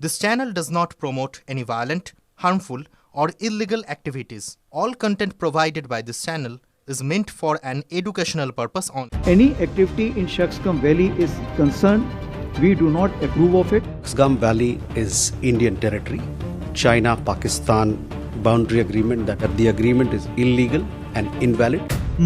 This channel does not promote any violent, harmful, or illegal activities. All content provided by this channel is meant for an educational purpose only. Any activity in Shaksgam Valley is concerned, we do not approve of it. Shaksgam Valley is Indian territory. China-Pakistan boundary agreement, that the agreement is illegal and invalid.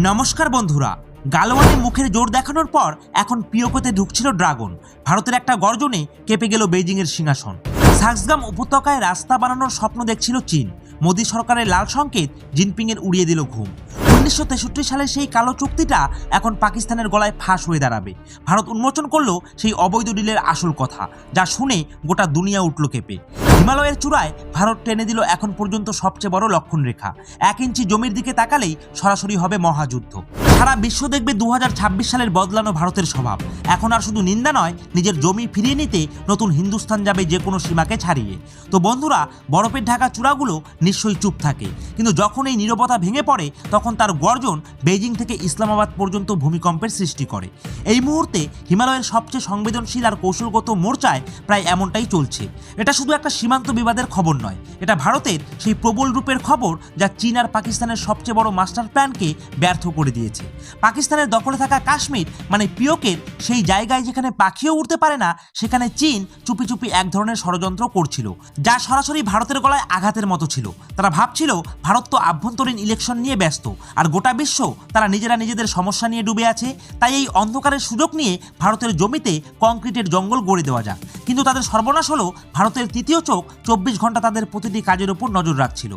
নমস্কার বন্ধুরা, গালওয়ানে মুখের জোর দেখানোর পর এখন পিওকেতে ঢুকছিল dragon. ভারতের একটা গর্জনে কেঁপে গেল বেইজিং এর সিংহাসন। সাক্সগাম উপত্যকায় রাস্তা বানানোর স্বপ্ন দেখছিল চীন। মোদী সরকারের লাল সংকেত জিনপিং এর উড়িয়ে দিল ঘুম। 1963 সালের সেই কালো চুক্তিটা এখন পাকিস্তানের গলায় ফাঁস হয়ে দাঁড়াবে। ভারত উন্মোচন করলো সেই অবৈধ ডিলের আসল কথা, যা শুনে গোটা দুনিয়া উঠল কেঁপে। হিমালয়ের চূড়ায় ভারত টেনে দিল এখন পর্যন্ত সবচেয়ে বড় লক্ষণ রেখা। 1 ইঞ্চি জমির দিকে তাকালেই সরাসরি হবে মহাযুদ্ধ। সারা বিশ্ব দেখবে 2026 সালের বদলানো ভারতের স্বভাব। এখন আর শুধু নিন্দা নয়, নিজের জমি ফিরিয়ে নিতে নতুন হিন্দুস্তান যাবে যে কোনো সীমাকে ছাড়িয়ে। তো বন্ধুরা, বরফের ঢাকা চূড়াগুলো নিশ্চয়ই চুপ থাকে, কিন্তু যখন এই নীরবতা ভেঙে পড়ে তখন তার গর্জন বেইজিং থেকে ইসলামাবাদ পর্যন্ত ভূমিকম্পের সৃষ্টি করে। এই মুহূর্তে হিমালয়ের সবচেয়ে সংবেদনশীল আর কৌশলগত মোর্চায় প্রায় এমনটাই চলছে। এটা শুধু একটা সীমান্ত বিবাদের খবর নয়, এটা ভারতের সেই প্রবল রূপের খবর যা চীন আর পাকিস্তানের সবচেয়ে বড় মাস্টার প্ল্যানকে ব্যর্থ করে দিয়েছে। পাকিস্তানের দখলে থাকা কাশ্মীর মানে পিওকের সেই জায়গায় যেখানে পাখিও উঠতে পারে না, সেখানে চীন চুপি চুপি এক ধরনের ষড়যন্ত্র করছিল, যা সরাসরি ভারতের গলায় আঘাতের মতো ছিল। তারা ভাবছিল ভারত তো আভ্যন্তরীণ ইলেকশন নিয়ে ব্যস্ত, আর গোটা বিশ্ব তারা নিজেরা নিজেদের সমস্যা নিয়ে ডুবে আছে, তাই এই অন্ধকারের সুযোগ নিয়ে ভারতের জমিতে কংক্রিটের জঙ্গল গড়ে দেওয়া যাক। কিন্তু তাদের সর্বনাশ হলো ভারতের তৃতীয় চোখ 24 ঘন্টা তাদের প্রতিটি কাজের উপর নজর রাখছিল।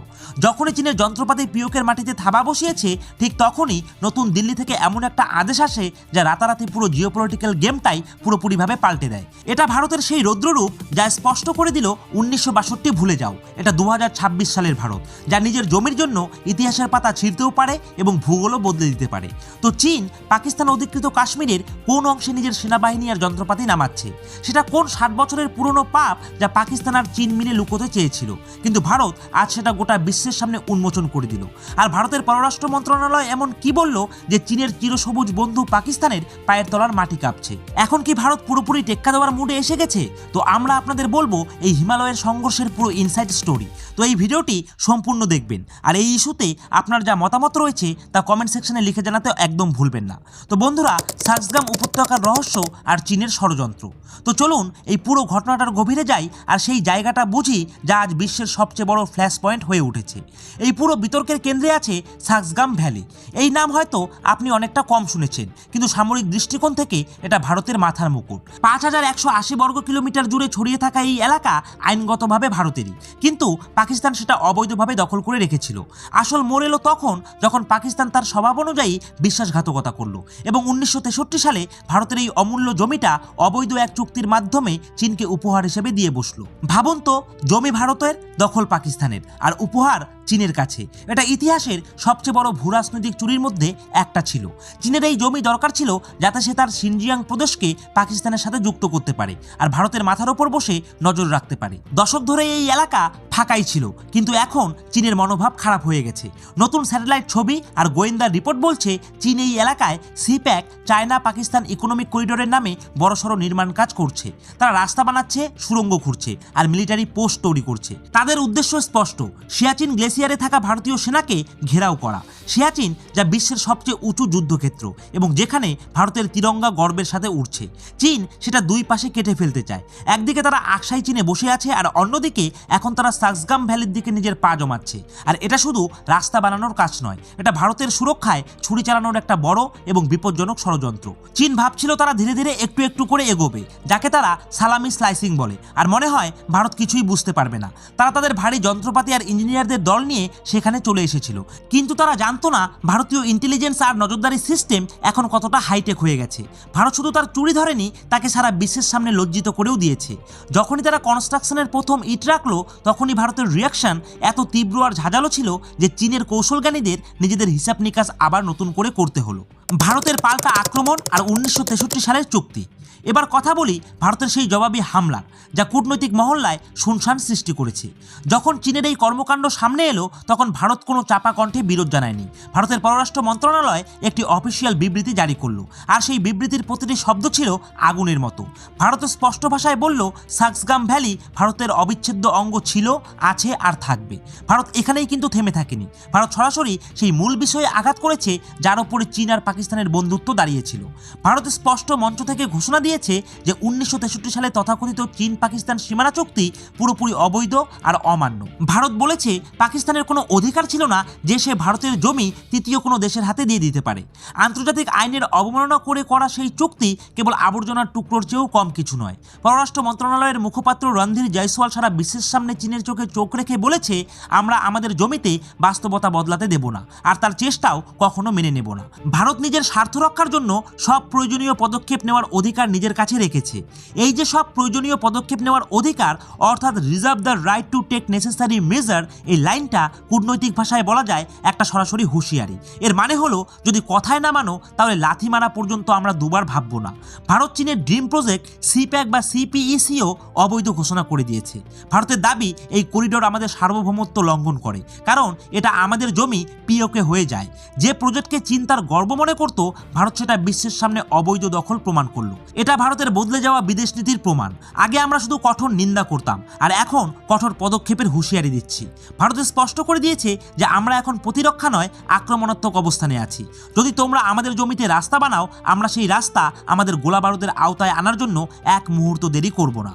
যখনই চীনের যন্ত্রপাতি পিওকের মাটিতে থাবা বসিয়েছে, ঠিক তখনই নতুন দিল্লি থেকে এমন একটা আদেশ আসে যা রাতারাতি পুরো জিওপলিটিক্যাল গেমটাই পুরোপুরিভাবে পাল্টে দেয়। এটা ভারতের সেই রৌদ্ররূপ যা স্পষ্ট করে দিল 1962 ভুলে যাও, এটা 2026 সালের ভারত, যা নিজের জমির জন্য ইতিহাসের পাতা ছিঁড়তেও পারে এবং ভূগোলও বদলে দিতে পারে। তো চীন পাকিস্তান অধিকৃত কাশ্মীরের কোন অংশে নিজের সেনাবাহিনী আর যন্ত্রপাতি নামাচ্ছে? সেটা কোন 60 বছরের পুরনো পাপ যা পাকিস্তান আর চীন মিলে লুকোতে চেয়েছিল? কিন্তু ভারত আজ সেটা গোটা বিশ্বের সামনে উন্মোচন করে দিল। আর ভারতের পররাষ্ট্র মন্ত্রণালয় এমন কি বলল যে চীনের চিরসবুজ বন্ধু পাকিস্তানের পায়ের তলার মাটি কাঁপছে। এখন কি ভারত পুরোপুরি টেক্কা দেওয়ার মুডে এসে গেছে? তো আমরা আপনাদের বলবো এই হিমালয়ের সংঘর্ষের পুরো ইনসাইড স্টোরি। তো এই ভিডিওটি সম্পূর্ণ দেখবেন, আর এই ইস্যুতে আপনার যা মতামত রয়েছে তা কমেন্ট সেকশনে লিখে জানাতে একদম ভুলবেন না। তো বন্ধুরা, সাক্সগাম উপত্যকার রহস্য আর চীনের ষড়যন্ত্র। তো চলুন এই পুরো ঘটনাটার গভীরে যাই আর সেই জায়গাটা বুঝি যা আজ বিশ্বের সবচেয়ে বড় ফ্ল্যাশ পয়েন্ট হয়ে উঠেছে। এই পুরো বিতর্কের কেন্দ্রে আছে সাক্সগাম ভ্যালি। এই নাম হয়তো আপনি অনেকটা কম শুনেছেন, কিন্তু সামরিক দৃষ্টিকোণ থেকে এটা ভারতের মাথার মুকুট। 5180 বর্গ কিলোমিটার জুড়ে ছড়িয়ে থাকা এই এলাকা আইনগতভাবে ভারতেরই, কিন্তু পাকিস্তান সেটা অবৈধভাবে দখল করে রেখেছিল। আসল মোড় এলো তখন যখন পাকিস্তান তার স্বভাব অনুযায়ী বিশ্বাসঘাতকতা করলো এবং 1963 সালে ভারতের এই অমূল্য জমিটা অবৈধ এক চুক্তির মাধ্যমে চীনকে উপহার হিসেবে দিয়ে বসলো। ভাবুন তো, জমি ভারতের, দখল পাকিস্তানের, আর উপহার চীনের কাছে। এটা ইতিহাসের সবচেয়ে বড় ভূরাজনৈতিক চুরির মধ্যে একটা ছিল। চীনের এই জমি দরকার ছিল যাতে সে তার সিনজিয়াং প্রদেশকে পাকিস্তানের সাথে যুক্ত করতে পারে আর ভারতের মাথার ওপর বসে নজর রাখতে পারে। দশক ধরে এই এলাকা ফাঁকাই ছিল, কিন্তু এখন চীনের মনোভাব খারাপ হয়ে গেছে। নতুন স্যাটেলাইট ছবি আর গোয়েন্দার রিপোর্ট বলছে চীন এই এলাকায় সিপ্যাক চায়না পাকিস্তান ইকোনমিক করিডোরের নামে বড়সড় নির্মাণ কাজ করছে। তারা রাস্তা বানাচ্ছে, সুড়ঙ্গ খুঁড়ছে আর মিলিটারি পোস্ট তৈরি করছে। তাদের উদ্দেশ্য স্পষ্ট, সিয়াচিন গ্লেসিয়ারে থাকা ভারতীয় সেনাকে ঘেরাও করা। সিয়াচিন যা বিশ্বের সবচেয়ে উঁচু যুদ্ধক্ষেত্র এবং যেখানে ভারতের তিরঙ্গা গর্বের সাথে উঠছে। চীন সেটা দুই পাশে কেটে ফেলতে চায়। একদিকে তারা আকসাই চীনে বসে আছে, আর অন্যদিকে এখন তারা সাক্সগাম ভ্যালির দিকে নিজের পা জমাচ্ছে। আর এটা শুধু রাস্তা বানানোর কাজ নয়, এটা ভারতের সুরক্ষায় ছুরি চালানোর একটা বড় এবং বিপজ্জনক ষড়যন্ত্র। চীন ভাবছিল তারা ধীরে ধীরে একটু একটু করে এগোবে, যাকে তারা সালামি স্লাইসিং বলে, আর মনে হয় ভারত কিছুই বুঝতে পারবে না। তারা তাদের ভারী যন্ত্রপাতি আর ইঞ্জিনিয়ারদের দল নিয়ে সেখানে চলে এসেছিল, কিন্তু তারা জানতো না ভারতীয় ইন্টেলিজেন্স আর নজরদারি সিস্টেম এখন কতটা হাইটেক হয়ে গেছে। ভারত শুধু তার চুরি ধরেনি, তাকে সারা বিশ্বের সামনে লজ্জিত করেও দিয়েছে। যখনই তারা কনস্ট্রাকশনের প্রথম ইট রাখলো, তখনই ভারতের রিয়াকশন এত তীব্র আর ঝাঁঝালো ছিল যে চীনের কৌশলজ্ঞানীদের নিজেদের হিসাব নিকাশ আবার নতুন করে করতে হলো। ভারতের পাল্টা আক্রমণ আর 1963 সালের চুক্তি। এবার কথা বলি ভারতের সেই জবাবি হামলার, যা কূটনৈতিক মহল্লায় শুনশান সৃষ্টি করেছে। যখন চীনের এই কর্মকাণ্ড সামনে এলো তখন ভারত কোনো চাপা কণ্ঠে বিরোধ জানায়নি। ভারতের পররাষ্ট্র মন্ত্রণালয় একটি অফিসিয়াল বিবৃতি জারি করলো, আর সেই বিবৃতির প্রতিটি শব্দ ছিল আগুনের মতো। ভারত স্পষ্ট ভাষায় বলল, সাক্সগাম ভ্যালি ভারতের অবিচ্ছেদ্য অঙ্গ ছিল, আছে আর থাকবে। ভারত এখানেই কিন্তু থেমে থাকেনি। ভারত সরাসরি সেই মূল বিষয়ে আঘাত করেছে যার উপরে চীন আর পাকিস্তানের বন্ধুত্ব দাঁড়িয়েছিল। ভারত স্পষ্ট মঞ্চ থেকে ঘোষণা দিয়েছে যে 1963 সালে তথাকথিত চীন পাকিস্তান সীমানা চুক্তি পুরোপুরি অবৈধ আর অমান্য। ভারত বলেছে পাকিস্তানের কোনো অধিকার ছিল না যে সে ভারতের জমি তৃতীয় কোনো দেশের হাতে দিয়ে দিতে পারে। আন্তর্জাতিক আইনের অবমাননা করে করা সেই চুক্তি কেবল আবর্জনার টুকরোর চেয়েও কম কিছু নয়। পররাষ্ট্র মন্ত্রণালয়ের মুখপাত্র রণধীর জয়সওয়াল সারা বিশ্বের সামনে চীনের চোখে চোখ রেখে বলেছে, আমরা আমাদের জমিতে বাস্তবতা বদলাতে দেব না, আর তার চেষ্টাও কখনো মেনে নেব না। ভারত নিজের স্বার্থ রক্ষার জন্য সব প্রয়োজনীয় পদক্ষেপ নেওয়ার অধিকার নিজের কাছে রেখেছে। এই যে সব প্রয়োজনীয় পদক্ষেপ নেওয়ার অধিকার, অর্থাৎ reserve the right to take necessary measure, এই লাইনটা কূটনৈতিক ভাষায় বলা যায় একটা সরাসরি হুঁশিয়ারি। এর মানে হলো, যদি কথায় না মানো তাহলে লাথি মারা পর্যন্ত আমরা দুবার ভাববো না। ভারত চীনের ড্রিম প্রজেক্ট সিপ্যাক বা সিপিইসিও অবৈধ ঘোষণা করে দিয়েছে। ভারতের দাবি এই করিডোর আমাদের সার্বভৌমত্ব লঙ্ঘন করে, কারণ এটা আমাদের জমি পিওকে হয়ে যায়। যে প্রজেক্টকে চীন তার গর্ব মনে করত, ভারত সেটা বিশ্বের সামনে অবৈধ দখল প্রমাণ করলো। এটা ভারতের বদলে যাওয়া বিদেশ নীতির প্রমাণ। আগে আমরা শুধু কঠোর নিন্দা করতাম, আর এখন কঠোর পদক্ষেপের হুঁশিয়ারি দিচ্ছি। ভারত স্পষ্ট করে দিয়েছে যে আমরা এখন প্রতিরক্ষা নয়, আক্রমণাত্মক অবস্থানে আছি। যদি তোমরা আমাদের জমিতে রাস্তা বানাও, আমরা সেই রাস্তা আমাদের গোলাবারুদের আওতায় আনার জন্য এক মুহূর্ত দেরি করব না।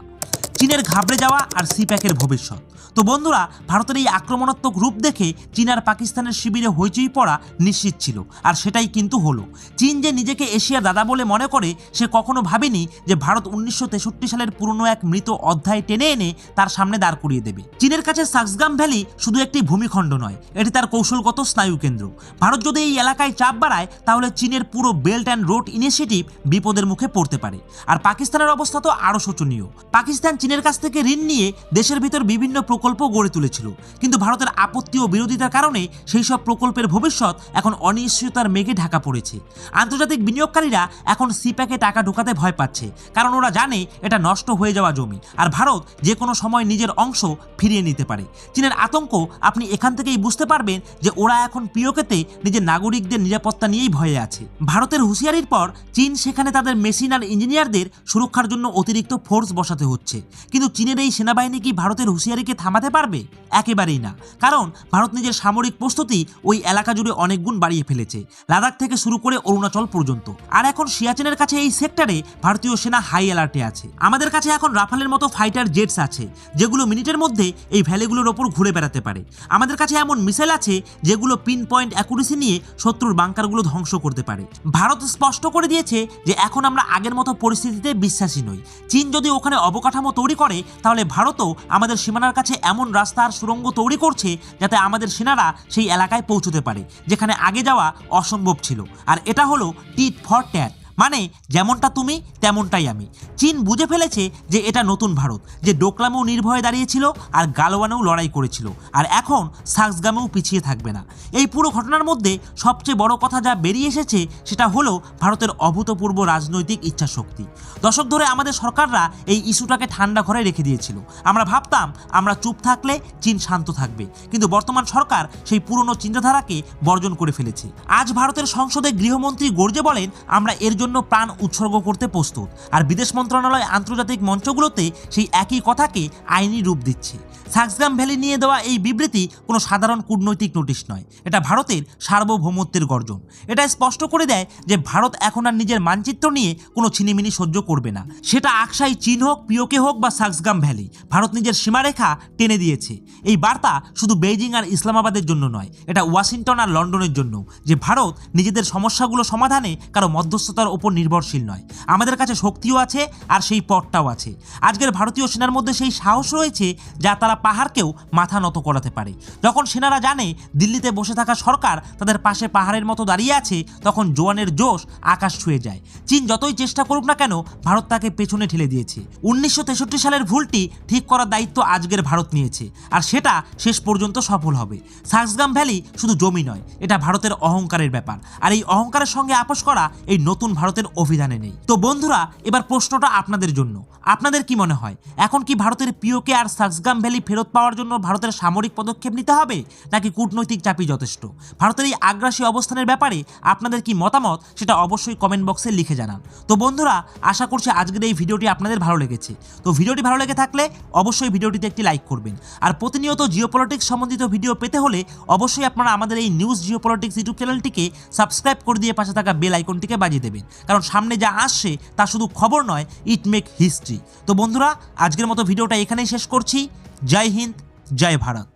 চীনের ঘাবড়ে যাওয়া আর সিপ্যাকের ভবিষ্যৎ। তো বন্ধুরা, ভারতের এই আক্রমণাত্মক রূপ দেখে চীন আর পাকিস্তানের শিবিরে হইচই পড়া নিশ্চিত ছিল, আর সেটাই কিন্তু হলো। চীন যে নিজেকে এশিয়ার দাদা বলে মনে করে, সে কখনো ভাবেনি যে ভারত 1963 সালের পুরনো এক মৃত অধ্যায় টেনে এনে তার সামনে দাঁড় করিয়ে দেবে। চীনের কাছে সাক্সগাম ভ্যালি শুধু একটি ভূমিখণ্ড নয়, এটি তার কৌশলগত স্নায়ুকেন্দ্র। ভারত যদি এই এলাকায় চাপ বাড়ায়, তাহলে চীনের পুরো বেল্ট অ্যান্ড রোড ইনিশিয়েটিভ বিপদের মুখে পড়তে পারে। আর পাকিস্তানের অবস্থা তো আরও শোচনীয়। পাকিস্তান চীনের কাছ থেকে ঋণ নিয়ে দেশের ভিতর বিভিন্ন প্রকল্প গড়ে তুলেছিল, কিন্তু ভারতের আপত্তি ও বিরোধিতার কারণে সেই সব প্রকল্পের ভবিষ্যৎ এখন অনিশ্চয়তার মেঘে ঢাকা পড়েছে। আন্তর্জাতিক বিনিয়োগকারীরা এখন সিপ্যাকে টাকা ঢোকাতে ভয় পাচ্ছে, কারণ ওরা জানে এটা নষ্ট হয়ে যাওয়া জমি, আর ভারত যে কোনো সময় নিজের অংশ ফিরিয়ে নিতে পারে। চীনের আতঙ্ক আপনি এখান থেকেই বুঝতে পারবেন যে ওরা এখন পিওকেতে নিজের নাগরিকদের নিরাপত্তা নিয়েই ভয়ে আছে। ভারতের হুঁশিয়ারির পর চীন সেখানে তাদের মেশিন আর ইঞ্জিনিয়ারদের সুরক্ষার জন্য অতিরিক্ত ফোর্স বসাতে হচ্ছে। কিন্তু চীনের এই সেনাবাহিনী কি ভারতের হুঁশিয়ারিকে থামাতে পারবে? একেবারেই না, কারণ ভারত নিজের সামরিক প্রস্তুতি ওই এলাকা জুড়ে অনেক গুণ বাড়িয়ে ফেলেছে, লাদাখ থেকে শুরু করে অরুণাচল পর্যন্ত। আর এখন সিয়াচেনের কাছে এই সেক্টরে ভারতীয় সেনা হাই অ্যালার্টে আছে। আমাদের কাছে এখন রাফালের মতো ফাইটার জেটস আছে, যেগুলো মিনিটের মধ্যে এই ভ্যালিগুলোর ওপর ঘুরে বেড়াতে পারে। আমাদের কাছে এমন মিসাইল আছে যেগুলো পিন পয়েন্ট অ্যাকুরেসি নিয়ে শত্রুর বাংকারগুলো ধ্বংস করতে পারে। ভারত স্পষ্ট করে দিয়েছে যে এখন আমরা আগের মতো পরিস্থিতিতে বিশ্বাসী নই। চীন যদি ওখানে অবকাঠামো তৈরি করে, তাহলে ভারতও আমাদের সীমানার কাছে এমন রাস্তা আর সুড়ঙ্গ তৈরি করছে যাতে আমাদের সেনারা সেই এলাকায় পৌঁছতে পারে যেখানে আগে যাওয়া অসম্ভব ছিল। আর এটা হলো টিট ফর ট্যাট, মানে যেমনটা তুমি তেমনটাই আমি। চীন বুঝে ফেলেছে যে এটা নতুন ভারত, যে ডোকলামেও নির্ভয়ে দাঁড়িয়েছিল আর গালওয়ানেও লড়াই করেছিল, আর এখন সাক্সগামেও পিছিয়ে থাকবে না। এই পুরো ঘটনার মধ্যে সবচেয়ে বড় কথা যা বেরিয়ে এসেছে সেটা হলো ভারতের অভূতপূর্ব রাজনৈতিক ইচ্ছাশক্তি। দশক ধরে আমাদের সরকাররা এই ইস্যুটাকে ঠান্ডা ঘরে রেখে দিয়েছিল। আমরা ভাবতাম আমরা চুপ থাকলে চীন শান্ত থাকবে, কিন্তু বর্তমান সরকার সেই পুরনো চিন্তাধারাকে বর্জন করে ফেলেছে। আজ ভারতের সংসদে গৃহমন্ত্রী গর্জে বলেন, আমরা এর জন্য প্রাণ উৎসর্গ করতে প্রস্তুত, আর বিদেশ মন্ত্রণালয় আন্তর্জাতিক মঞ্চগুলোতে সেই একই কথাকে আইনি রূপ দিচ্ছে। সাক্সগাম ভ্যালি নিয়ে দেওয়া এই বিবৃতি কোনো সাধারণ কূটনৈতিক নোটিশ নয়, এটা ভারতের সার্বভৌমত্বের গর্জন। এটা স্পষ্ট করে দেয় যে ভারত এখন আর নিজের মানচিত্র নিয়ে কোনো ছিনিমিনি সহ্য করবে না। সেটা আকসাই চীন হোক, পিওকে হোক বা সাক্সগাম ভ্যালি, ভারত নিজের সীমারেখা টেনে দিয়েছে। এই বার্তা শুধু বেইজিং আর ইসলামাবাদের জন্য নয়, এটা ওয়াশিংটন আর লন্ডনের জন্য, যে ভারত নিজেদের সমস্যাগুলো সমাধানে কারো মধ্যস্থতার উপর নির্ভরশীল নয়। আমাদের কাছে শক্তিও আছে আর সেই পথটাও আছে। আজকের ভারতীয় সেনার মধ্যে সেই সাহস রয়েছে যা তারা পাহাড়কেও মাথা নত করাতে পারে। যখন সেনারা জানে দিল্লিতে বসে থাকা সরকার তাদের পাশে পাহাড়ের মতো দাঁড়িয়ে আছে, তখন জওয়ানের জোশ আকাশ ছুঁয়ে যায়। চীন যতই চেষ্টা করুক না কেন, ভারত তাকে পেছনে ঠেলে দিয়েছে। 1963 সালের ভুলটি ঠিক করার দায়িত্ব আজকের ভারত নিয়েছে, আর সেটা শেষ পর্যন্ত সফল হবে। সাক্সগাম ভ্যালি শুধু জমি নয়, এটা ভারতের অহংকারের ব্যাপার, আর এই অহংকারের সঙ্গে আপোষ করা এই নতুন ভারতের অভিধানে নেই। তো বন্ধুরা, এবার প্রশ্নটা আপনাদের জন্য। আপনাদের কি মনে হয়, এখন কি ভারতের পিওকে আর সাক্সগাম ভ্যালি ফেরত পাওয়ার জন্য ভারতের সামরিক পদক্ষেপ নিতে হবে, নাকি কূটনৈতিক চাপই যথেষ্ট? ভারতের এই আগ্রাসী অবস্থানের ব্যাপারে আপনাদের কি মতামত, সেটা অবশ্যই কমেন্ট বক্সে লিখে জানান। তো বন্ধুরা, আশা করছি আজকের এই ভিডিওটি আপনাদের ভালো লেগেছে। তো ভিডিওটি ভালো লেগে থাকলে অবশ্যই ভিডিওটিতে একটি লাইক করবেন। আর প্রতিনিয়ত জিওপলিটিক্স সম্বন্ধিত ভিডিও পেতে হলে অবশ্যই আপনারা আমাদের এই নিউজ জিওপলিটিক্স ইউটিউব চ্যানেলটিকে সাবস্ক্রাইব করে দিয়ে পাশে থাকা বেল আইকনটিকে বাজিয়ে দেবেন, কারণ সামনে যা আসছে তা শুধু খবর নয়, ইট মেক হিস্ট্রি। তো বন্ধুরা, আজকের মতো ভিডিওটা এখানেই শেষ করছি। জয় হিন্দ, জয় ভারত।